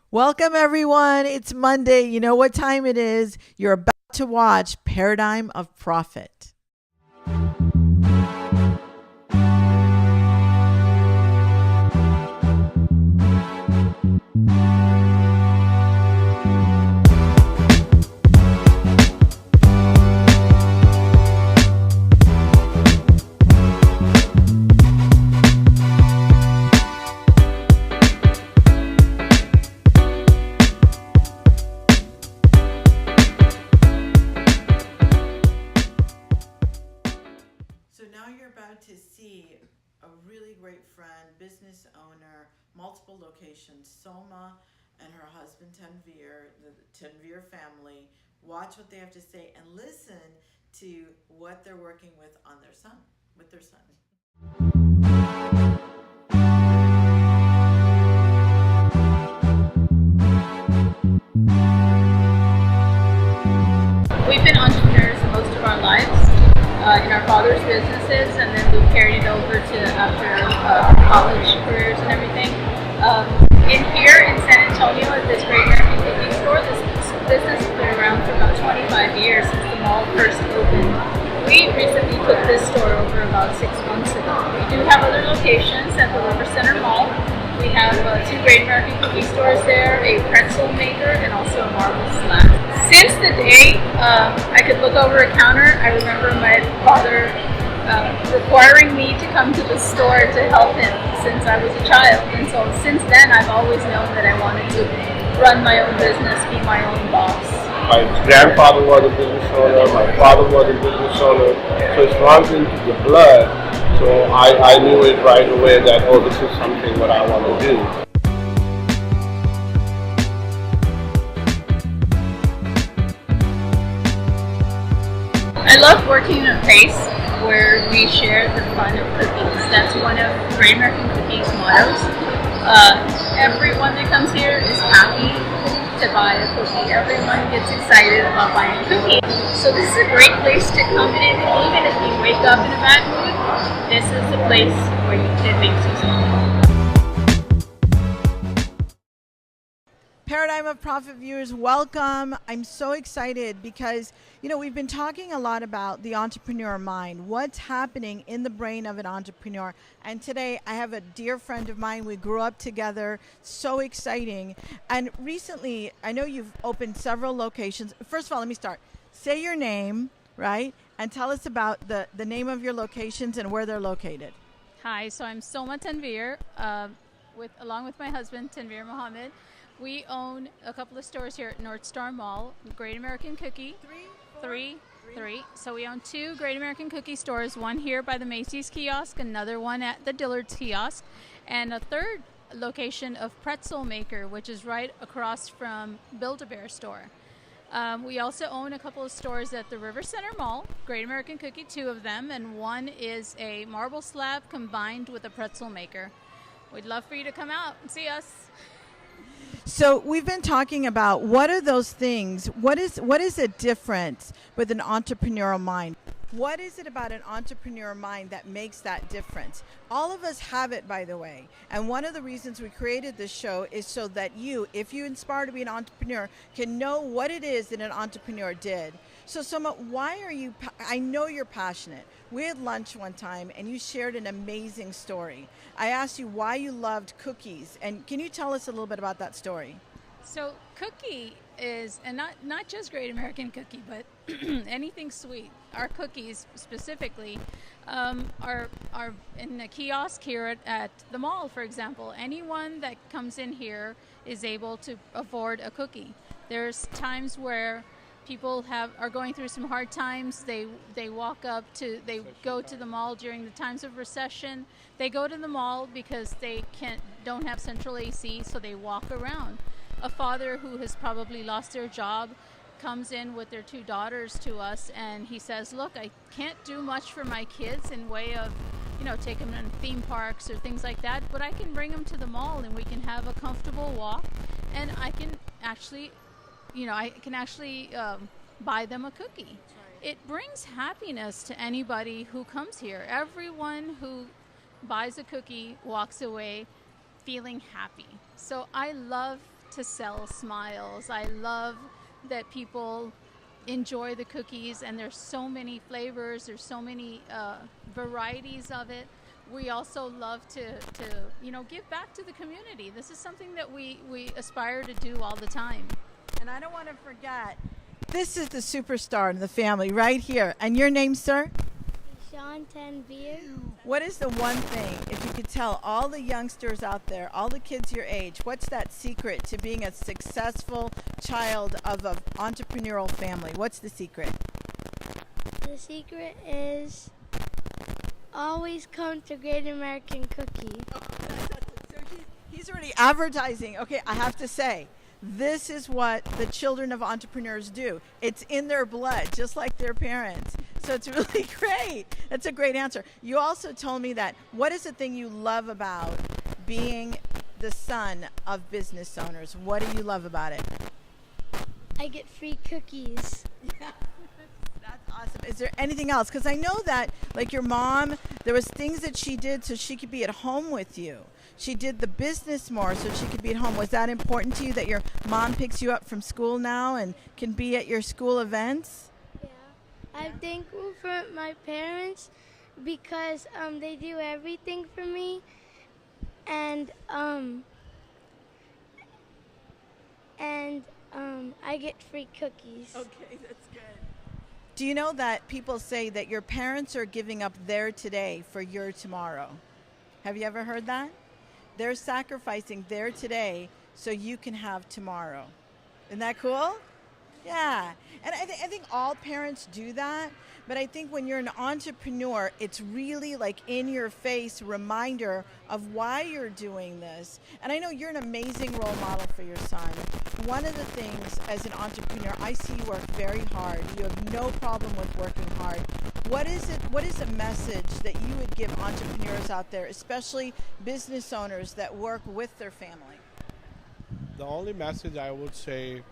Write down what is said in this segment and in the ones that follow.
Welcome, everyone. It's Monday. You know what time it is. You're about to watch Paradigm of Profit. So now you're about to see a really great friend, business owner, multiple locations, Soma and her husband Tanvir, the Tanvir family. Watch what they have to say and listen to what they're working with their son. We've been entrepreneurs most of our lives in our father's businesses, and then we carried it over to after college careers and everything. In here in San Antonio at this Great American Cookie Store, this business has been around for about 25 years since the mall first opened. We recently took this store over about 6 months ago. We do have other locations at the River Center Mall. We have two Great American Cookie stores there, a pretzel maker, and also a marble slab. Since the day I could look over a counter, I remember my father requiring me to come to the store to help him since I was a child. And so since then, I've always known that I wanted to run my own business, be my own boss. My grandfather was a business owner, my father was a business owner, so it's runs into the blood. So I knew it right away that, oh, this is something that I want to do. I love working in a place where we share the fun of cookies. That's one of Great American Cookies' mottos. Everyone that comes here is happy to buy a cookie. Everyone gets excited about buying a cookie. So this is a great place to come in. Even if you wake up in a bad mood, this is the place where it makes you smile. Paradigm of Profit viewers, welcome. I'm so excited because, we've been talking a lot about the entrepreneur mind, what's happening in the brain of an entrepreneur. And today I have a dear friend of mine. We grew up together. So exciting. And recently, I know you've opened several locations. First of all, let me start. Say your name, right? And tell us about the name of your locations and where they're located. Hi, so I'm Soma Tanvir, along with my husband, Tanvir Mohammed. We own a couple of stores here at North Star Mall, Great American Cookie. Three. So we own two Great American Cookie stores, one here by the Macy's kiosk, another one at the Dillard's kiosk, and a third location of Pretzel Maker, which is right across from Build-A-Bear store. We also own a couple of stores at the River Center Mall, Great American Cookie, two of them, and one is a marble slab combined with a pretzel maker. We'd love for you to come out and see us. So we've been talking about what are those things? What is the difference with an entrepreneurial mind? What is it about an entrepreneur mind that makes that difference? All of us have it, by the way. And one of the reasons we created this show is so that you, if you inspire to be an entrepreneur, can know what it is that an entrepreneur did. So Soma, why are you, I know you're passionate. We had lunch one time and you shared an amazing story. I asked you why you loved cookies. And can you tell us a little bit about that story? So cookie is, and not just Great American Cookie, but anything sweet. Our cookies specifically are in the kiosk here at the mall, for example. Anyone that comes in here is able to afford a cookie. There's times where people are going through some hard times. They go to the mall during the times of recession. They go to the mall because they don't have central AC, so they walk around. A father who has probably lost their job comes in with their two daughters to us, and he says, look, I can't do much for my kids in way of take them in theme parks or things like that, but I can bring them to the mall and we can have a comfortable walk, and I can actually buy them a cookie. It brings happiness to anybody who comes here. Everyone who buys a cookie walks away feeling happy. So I love to sell smiles. I love that people enjoy the cookies, and there's so many flavors, there's so many varieties of it. We also love to give back to the community. This is something that we aspire to do all the time. And I don't want to forget, this is the superstar in the family right here. And your name, sir? Sean Tanvir. What is the one thing, if you could tell all the youngsters out there, all the kids your age, what's that secret to being a successful child of an entrepreneurial family? What's the secret? The secret is always come to Great American Cookie. So he's already advertising. Okay, I have to say, this is what the children of entrepreneurs do. It's in their blood, just like their parents. So it's really great. That's a great answer. You also told me that what is the thing you love about being the son of business owners? What do you love about it? I get free cookies. That's awesome. Is there anything else? Because I know that, like your mom, there was things that she did so she could be at home with you. She did the business more so she could be at home. Was that important to you that your mom picks you up from school now and can be at your school events? Yeah. I'm thankful for my parents because they do everything for me, and I get free cookies. Okay, that's good. Do you know that people say that your parents are giving up their today for your tomorrow? Have you ever heard that? They're sacrificing their today so you can have tomorrow. Isn't that cool? Yeah. And I think all parents do that. But I think when you're an entrepreneur, it's really like in your face reminder of why you're doing this. And I know you're an amazing role model for your son. One of the things as an entrepreneur, I see you work very hard. You have no problem with working hard. What is a message that you would give entrepreneurs out there, especially business owners that work with their family? The only message I would say,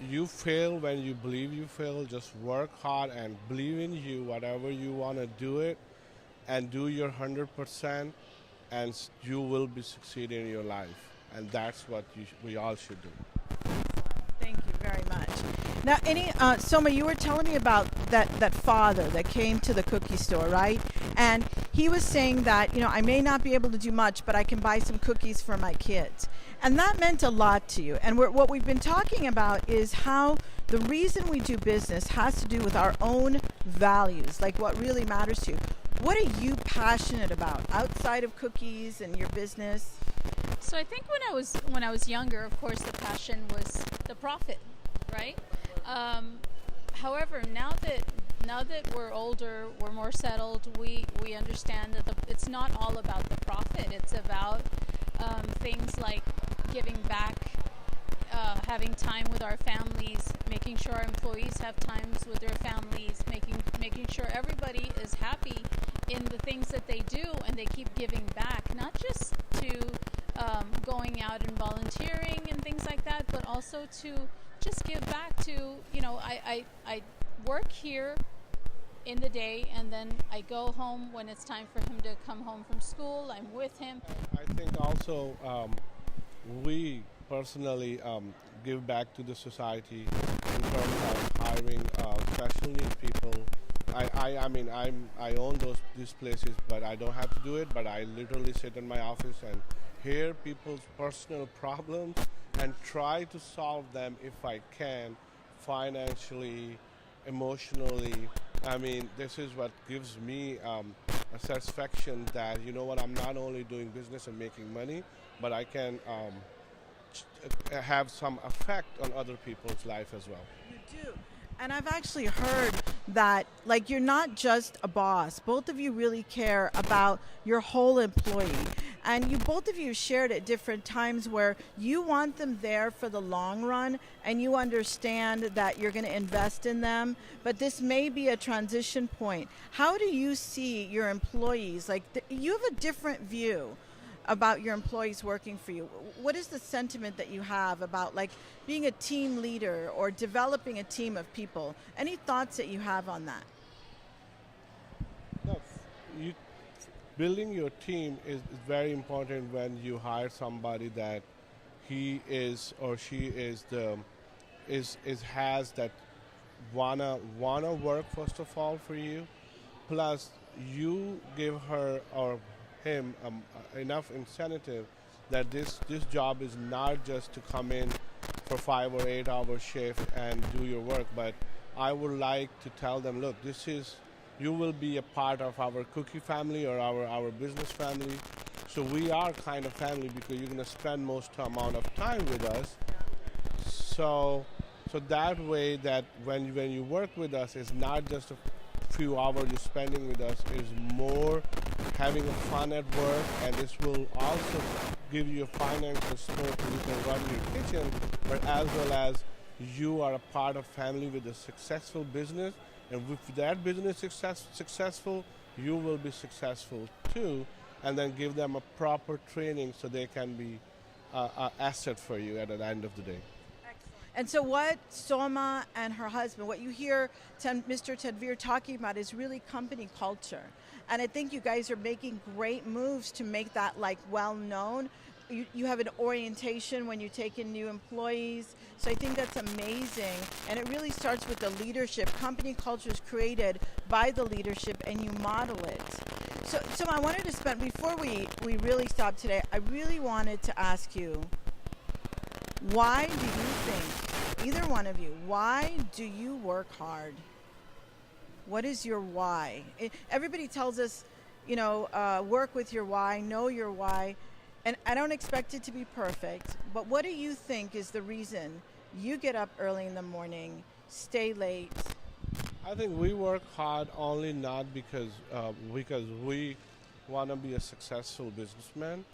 you fail when you believe you fail. Just work hard and believe in you, whatever you want to do it, and do your 100%, and you will be succeeding in your life. And that's what we all should do. Thank you very much. Now, Soma, you were telling me about that father that came to the cookie store, right? And he was saying that, I may not be able to do much, but I can buy some cookies for my kids. And that meant a lot to you. And what we've been talking about is how the reason we do business has to do with our own values, like what really matters to you. What are you passionate about outside of cookies and your business? So I think when I was younger, of course, the passion was the profit, right? However, now that we're older, we're more settled. We understand that it's not all about the profit. It's about things like giving back, having time with our families, making sure our employees have times with their families, making sure everybody is happy in the things that they do, and they keep giving back, not just to going out and volunteering and things like that, but also to just give back to, I work here in the day, and then I go home when it's time for him to come home from school. I'm with him. I think also we personally give back to the society in terms of hiring special needs people. I own these places, but I don't have to do it. But I literally sit in my office and hear people's personal problems and try to solve them if I can, financially, emotionally. This is what gives me a satisfaction that, I'm not only doing business and making money, but I can have some effect on other people's life as well. You do. And I've actually heard that, like, you're not just a boss. Both of you really care about your whole employee. And both of you shared at different times where you want them there for the long run, and you understand that you're going to invest in them, but this may be a transition point. How do you see your employees? Like, you have a different view about your employees working for you. What is the sentiment that you have about, like, being a team leader or developing a team of people? Any thoughts that you have on that? No, building your team is very important when you hire somebody that he is or she is the is has that wanna work first of all for you, plus you give her or him enough incentive that this job is not just to come in for 5 or 8 hour shift and do your work, but I would like to tell them, look, this is you will be a part of our cookie family or our business family. So we are kind of family because you're gonna spend most amount of time with us. So so that way that when you work with us, it's not just a few hours you're spending with us, is more having a fun at work, and this will also give you a financial support so you can run your kitchen, but as well as you are a part of family with a successful business, and if that business successful, you will be successful too, and then give them a proper training so they can be an asset for you at the end of the day. And so what Soma and her husband, what you hear Mr. Tadveer talking about is really company culture. And I think you guys are making great moves to make that like well known. You have an orientation when you take in new employees. So I think that's amazing. And it really starts with the leadership. Company culture is created by the leadership and you model it. So I wanted to spend, before we really stop today, I really wanted to ask you, why do you think, either one of you, why do you work hard? What is your why? Everybody tells us, work with your why, know your why. And I don't expect it to be perfect, but what do you think is the reason you get up early in the morning, stay late? I think we work hard only not because we want to be a successful businessman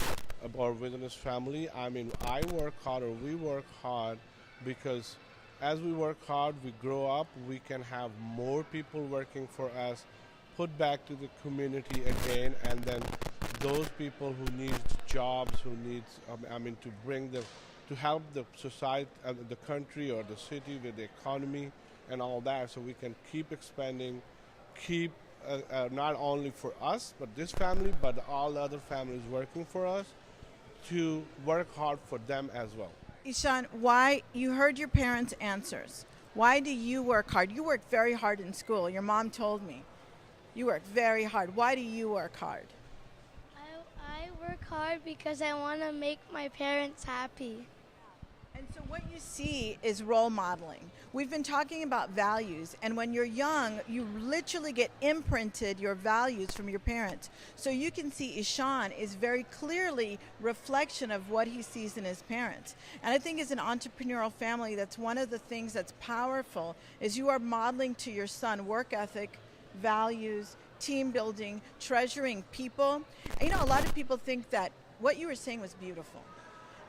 or business family. I mean, I work hard or we work hard because as we work hard, we grow up, we can have more people working for us, put back to the community again, and then those people who need jobs, who needs, to help the society, the country or the city with the economy and all that, so we can keep expanding, keep not only for us, but this family, but all the other families working for us, to work hard for them as well. Ishan, why, you heard your parents' answers. Why do you work hard? You worked very hard in school. Your mom told me. You worked very hard. Why do you work hard? I work hard because I want to make my parents happy. And so what you see is role modeling. We've been talking about values, and when you're young, you literally get imprinted your values from your parents. So you can see Ishan is very clearly reflection of what he sees in his parents. And I think as an entrepreneurial family, that's one of the things that's powerful, is you are modeling to your son work ethic, values, team building, treasuring people. And a lot of people think that what you were saying was beautiful.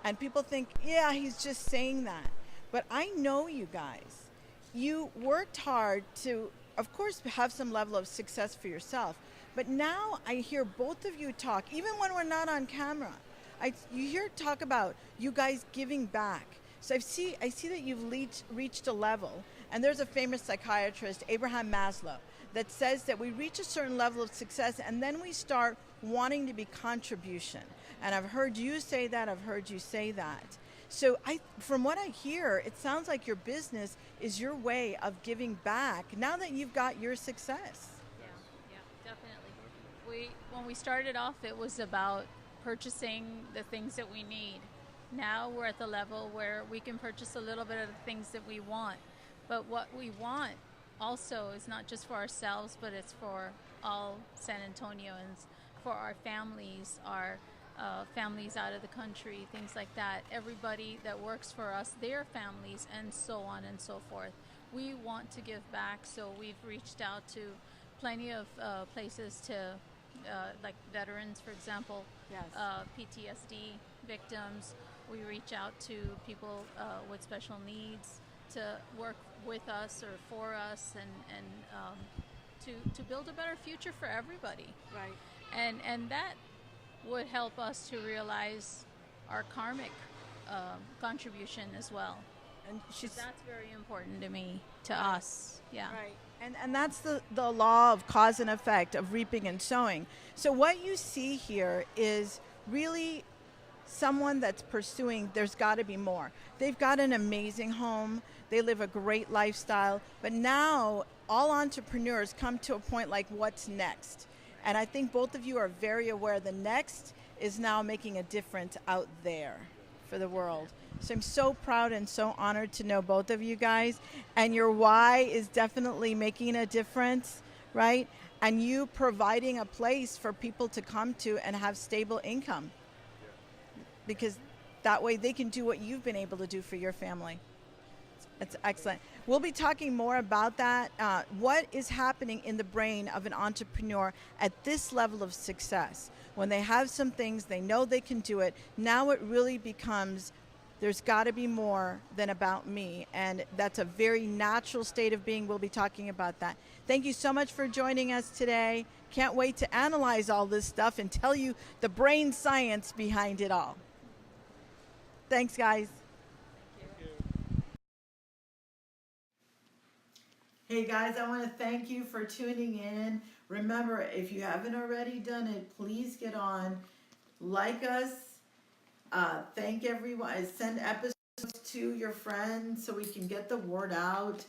And people think, yeah, he's just saying that. But I know you guys. You worked hard to, of course, have some level of success for yourself. But now I hear both of you talk, even when we're not on camera. You hear talk about you guys giving back. So I see that you've reached a level. And there's a famous psychiatrist, Abraham Maslow, that says that we reach a certain level of success and then we start wanting to be contribution. And I've heard you say that, I've heard you say that. So from what I hear, it sounds like your business is your way of giving back now that you've got your success. Yeah, definitely. When we started off, it was about purchasing the things that we need. Now we're at the level where we can purchase a little bit of the things that we want. But what we want also is not just for ourselves, but it's for all San Antonians, for our families, our families out of the country, things like that. Everybody that works for us, their families, and so on and so forth. We want to give back, so we've reached out to plenty of places to, like veterans, for example, Yes. PTSD victims. We reach out to people with special needs to work with us or for us, and to build a better future for everybody. Right. And that would help us to realize our karmic contribution as well. And That's very important to me, to us. Yeah. Right. And that's the law of cause and effect, of reaping and sowing. So what you see here is really someone that's pursuing, there's got to be more. They've got an amazing home, they live a great lifestyle, but now all entrepreneurs come to a point like, what's next? And I think both of you are very aware the next is now making a difference out there for the world. So I'm so proud and so honored to know both of you guys. And your why is definitely making a difference, right? And you providing a place for people to come to and have stable income. Because that way they can do what you've been able to do for your family. That's excellent. We'll be talking more about that. What is happening in the brain of an entrepreneur at this level of success? When they have some things, they know they can do it. Now it really becomes, there's got to be more than about me. And that's a very natural state of being. We'll be talking about that. Thank you so much for joining us today. Can't wait to analyze all this stuff and tell you the brain science behind it all. Thanks, guys. Hey guys, I want to thank you for tuning in. Remember, if you haven't already done it, please get on, like us, thank everyone, send episodes to your friends so we can get the word out.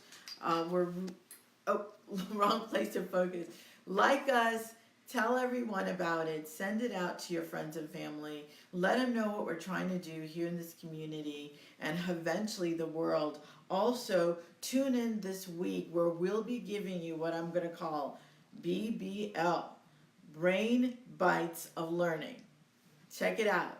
Wrong place to focus. Like us, tell everyone about it, send it out to your friends and family. Let them know what we're trying to do here in this community and eventually the world. Also, tune in this week where we'll be giving you what I'm going to call BBL, Brain Bites of Learning. Check it out.